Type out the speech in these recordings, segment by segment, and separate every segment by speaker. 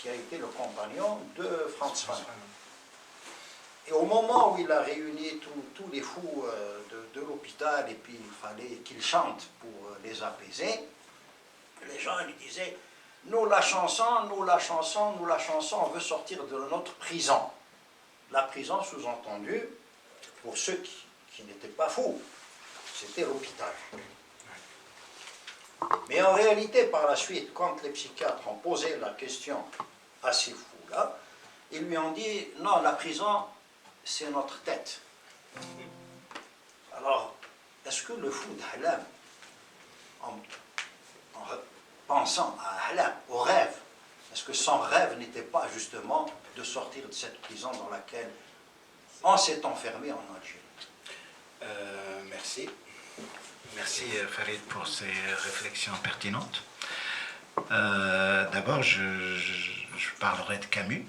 Speaker 1: qui a été le compagnon de Frantz Fanon. Et au moment où il a réuni tous les fous de l'hôpital, et puis il fallait qu'il chante pour les apaiser, les gens lui disaient « Nous la chanson, nous la chanson, nous la chanson, on veut sortir de notre prison ». La prison, sous-entendu, pour ceux qui n'étaient pas fous, c'était l'hôpital. Mais en réalité, par la suite, quand les psychiatres ont posé la question à ces fous-là, ils lui ont dit « Non, la prison, c'est notre tête ». Alors, est-ce que le fou d'Ahlam, en pensant à Ahlam, au rêve, est-ce que son rêve n'était pas justement de sortir de cette prison dans laquelle on s'est enfermé en Algérie?
Speaker 2: Merci. Merci Farid pour ces réflexions pertinentes. D'abord, je parlerai de Camus.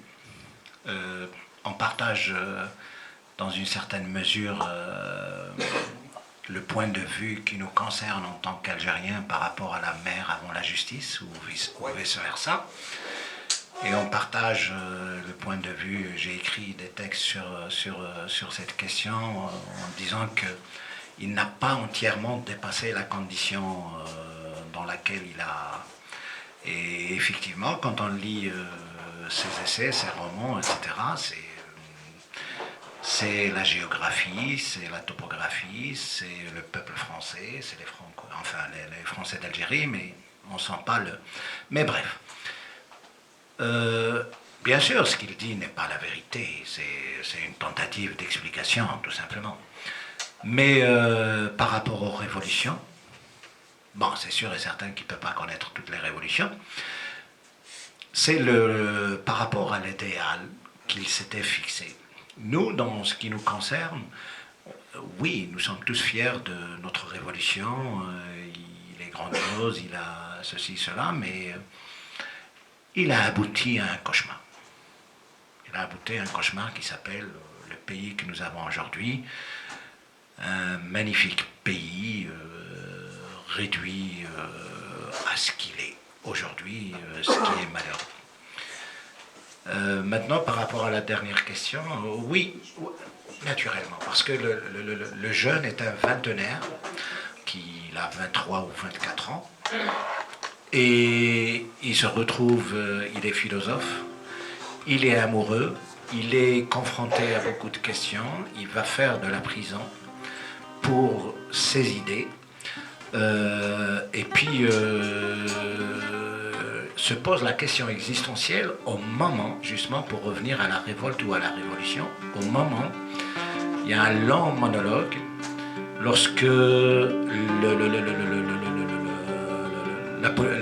Speaker 2: On partage dans une certaine mesure le point de vue qui nous concerne en tant qu'Algériens par rapport à la mer avant la justice ou vice-versa. Et on partage le point de vue, j'ai écrit des textes sur cette question en disant qu'il n'a pas entièrement dépassé la condition dans laquelle il a... Et effectivement, quand on lit ses essais, ses romans, etc., c'est la géographie, c'est la topographie, c'est le peuple français, c'est les Français d'Algérie, mais on ne sent pas le... Mais bref. Bien sûr, ce qu'il dit n'est pas la vérité, c'est une tentative d'explication, tout simplement. Mais par rapport aux révolutions, bon, c'est sûr et certain qu'il ne peut pas connaître toutes les révolutions, c'est par rapport à l'idéal qu'il s'était fixé. Nous, dans ce qui nous concerne, oui, nous sommes tous fiers de notre révolution, il est grandiose, il a ceci, cela, mais il a abouti à un cauchemar. Il a abouti à un cauchemar qui s'appelle le pays que nous avons aujourd'hui, un magnifique pays réduit à ce qu'il est aujourd'hui, ce qui est malheureux. Maintenant, par rapport à la dernière question, oui, naturellement, parce que le jeune est un vingtenaire, qui a 23 ou 24 ans, et il se retrouve, il est philosophe, il est amoureux, il est confronté à beaucoup de questions, il va faire de la prison pour ses idées, et puis se pose la question existentielle au moment, justement pour revenir à la révolte ou à la révolution, au moment, il y a un long monologue, lorsque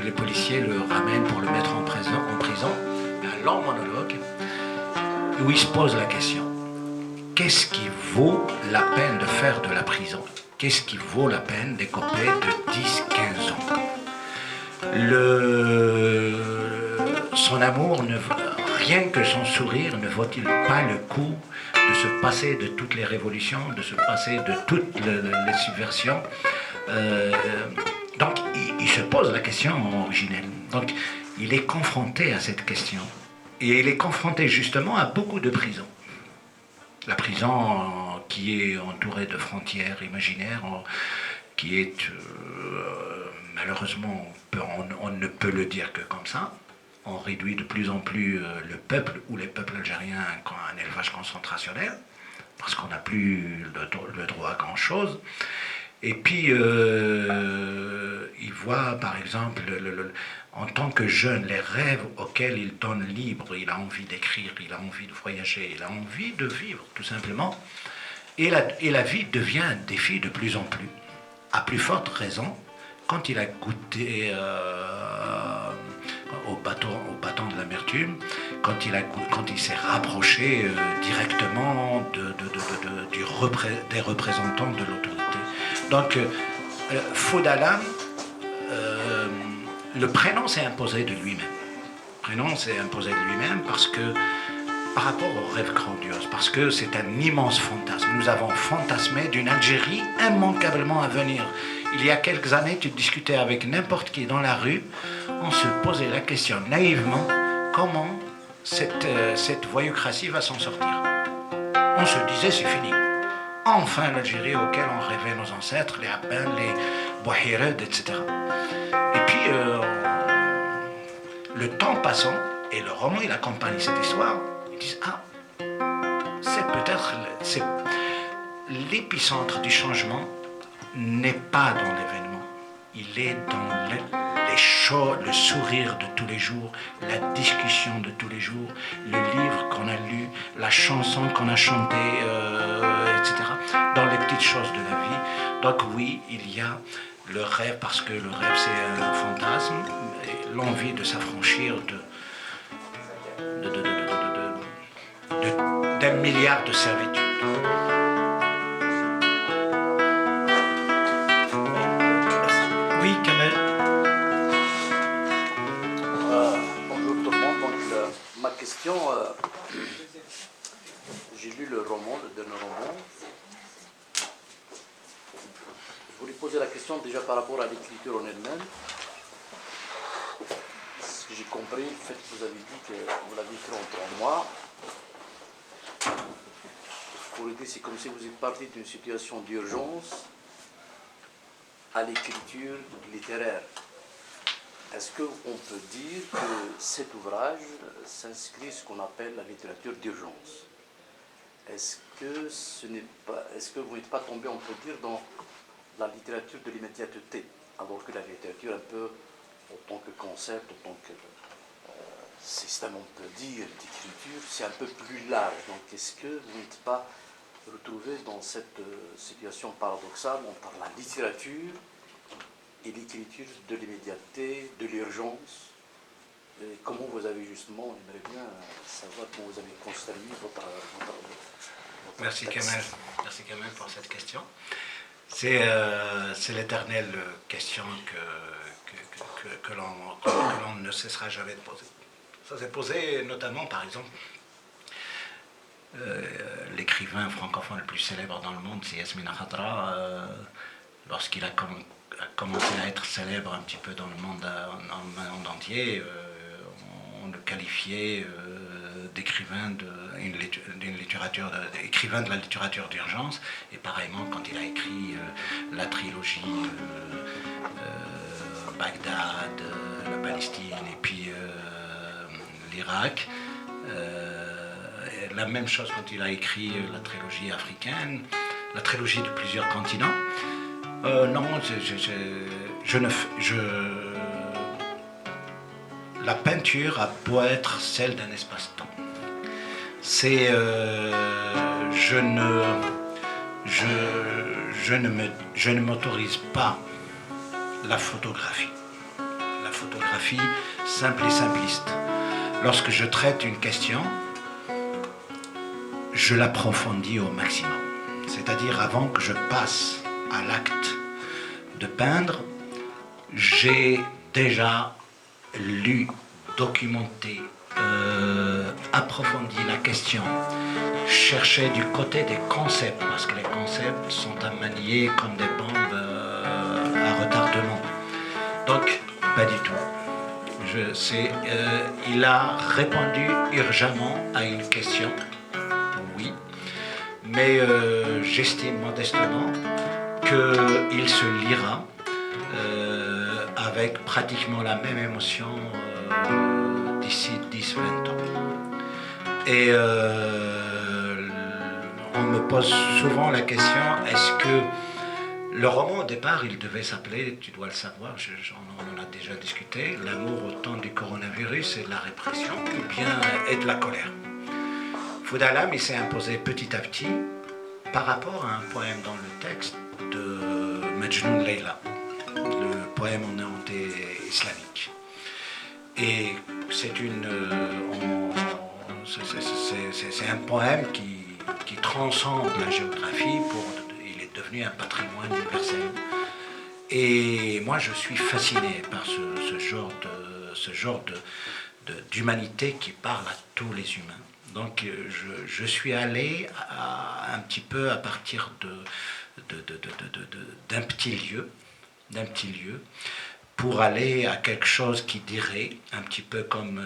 Speaker 2: les policiers le ramènent pour le mettre en prison, il y a un long monologue où il se pose la question, qu'est-ce qui vaut la peine de faire de la prison? Qu'est-ce qui vaut la peine d'écoper de 10-15 ans? Son amour, rien que son sourire, ne vaut-il pas le coup de se passer de toutes les révolutions, de se passer de toutes les subversions? Donc, il se pose la question originelle. Donc, il est confronté à cette question. Et il est confronté justement à beaucoup de prisons. La prison qui est entourée de frontières imaginaires, qui est, malheureusement, on ne peut le dire que comme ça, on réduit de plus en plus le peuple ou les peuples algériens à un élevage concentrationnel, parce qu'on n'a plus le droit à grand-chose. Et puis, il voit, par exemple, en tant que jeune, les rêves auxquels il donne libre, il a envie d'écrire, il a envie de voyager, il a envie de vivre, tout simplement. Et la vie devient un défi de plus en plus. À plus forte raison, quand il a goûté au bâton de l'amertume, quand il s'est rapproché directement des représentants de l'autorité. Donc, Fou d'Ahlam, le prénom s'est imposé de lui-même. Le prénom s'est imposé de lui-même parce que, par rapport au rêve grandiose, parce que c'est un immense fantasme. Nous avons fantasmé d'une Algérie immanquablement à venir. Il y a quelques années, tu discutais avec n'importe qui dans la rue, on se posait la question naïvement, comment cette voyoucratie va s'en sortir. On se disait c'est fini. Enfin l'Algérie auquel on rêvait nos ancêtres, les Abben, les Bouhired, etc. Et puis, le temps passant, et le roman il accompagne cette histoire, ils disent ah, c'est peut-être l'épicentre du changement n'est pas dans l'événement, il est dans les choses, le sourire de tous les jours, la discussion de tous les jours, le livre qu'on a lu, la chanson qu'on a chantée, etc. Dans les petites choses de la vie. Donc oui, il y a le rêve, parce que le rêve c'est un fantasme, l'envie de s'affranchir d'un milliard de servitudes.
Speaker 3: Oui, Kamel.
Speaker 4: Bonjour tout le monde. Donc, ma question, j'ai lu le roman, le dernier roman. Je voulais poser la question déjà par rapport à l'écriture en elle-même. Ce que j'ai compris, le fait que vous avez dit que vous l'avez écrit en 3 mois, pour l'idée, c'est comme si vous êtes parti d'une situation d'urgence à l'écriture littéraire. Est-ce qu'on peut dire que cet ouvrage s'inscrit ce qu'on appelle la littérature d'urgence? Est-ce que vous n'êtes pas tombé, on peut dire, dans la littérature de l'immédiateté, alors que la littérature, un peu, en tant que concept, en tant que système, on peut dire, d'écriture, c'est un peu plus large. Donc, est-ce que vous n'êtes pas retrouvé dans cette situation paradoxale entre la littérature et l'écriture de l'immédiateté, de l'urgence? Et comment vous avez justement, j'aimerais bien savoir comment vous avez construit votre
Speaker 2: Merci
Speaker 4: texte.
Speaker 2: Kamel. Merci Kamel pour cette question. C'est l'éternelle question que l'on ne cessera jamais de poser. Ça s'est posé notamment, par exemple, l'écrivain francophone le plus célèbre dans le monde, c'est Yasmina Khadra, lorsqu'il a commencé à être célèbre un petit peu dans le monde entier, on le qualifiait d'écrivain écrivain de la littérature d'urgence. Et pareillement, quand il a écrit la trilogie Bagdad, la Palestine et puis l'Irak, la même chose quand il a écrit la trilogie africaine, la trilogie de plusieurs continents. Non, la peinture a beau être celle d'un espace-temps. C'est, je ne m'autorise pas la photographie. La photographie simple et simpliste. Lorsque je traite une question, je l'approfondis au maximum. C'est-à-dire, avant que je passe à l'acte de peindre, j'ai déjà lu, documenté, approfondi la question, cherché du côté des concepts, parce que les concepts sont à manier comme des bombes à retardement. Donc, pas du tout. Il a répondu urgemment à une question, oui, mais j'estime modestement qu'il se lira avec pratiquement la même émotion d'ici 10-20 ans. Et on me pose souvent la question, est-ce que le roman au départ, il devait s'appeler, tu dois le savoir, on en a déjà discuté, l'amour au temps du coronavirus et de la répression, ou bien et de la colère. Foudalam, il s'est imposé petit à petit par rapport à un poème dans le texte de Majnoun Leila, le poème en néanté islamique. Et c'est un poème qui transcende la géographie, il est devenu un patrimoine universel. Et moi, je suis fasciné par ce genre d'humanité qui parle à tous les humains. Donc, je suis allé un petit peu à partir d'un petit lieu, pour aller à quelque chose qui dirait, un petit peu comme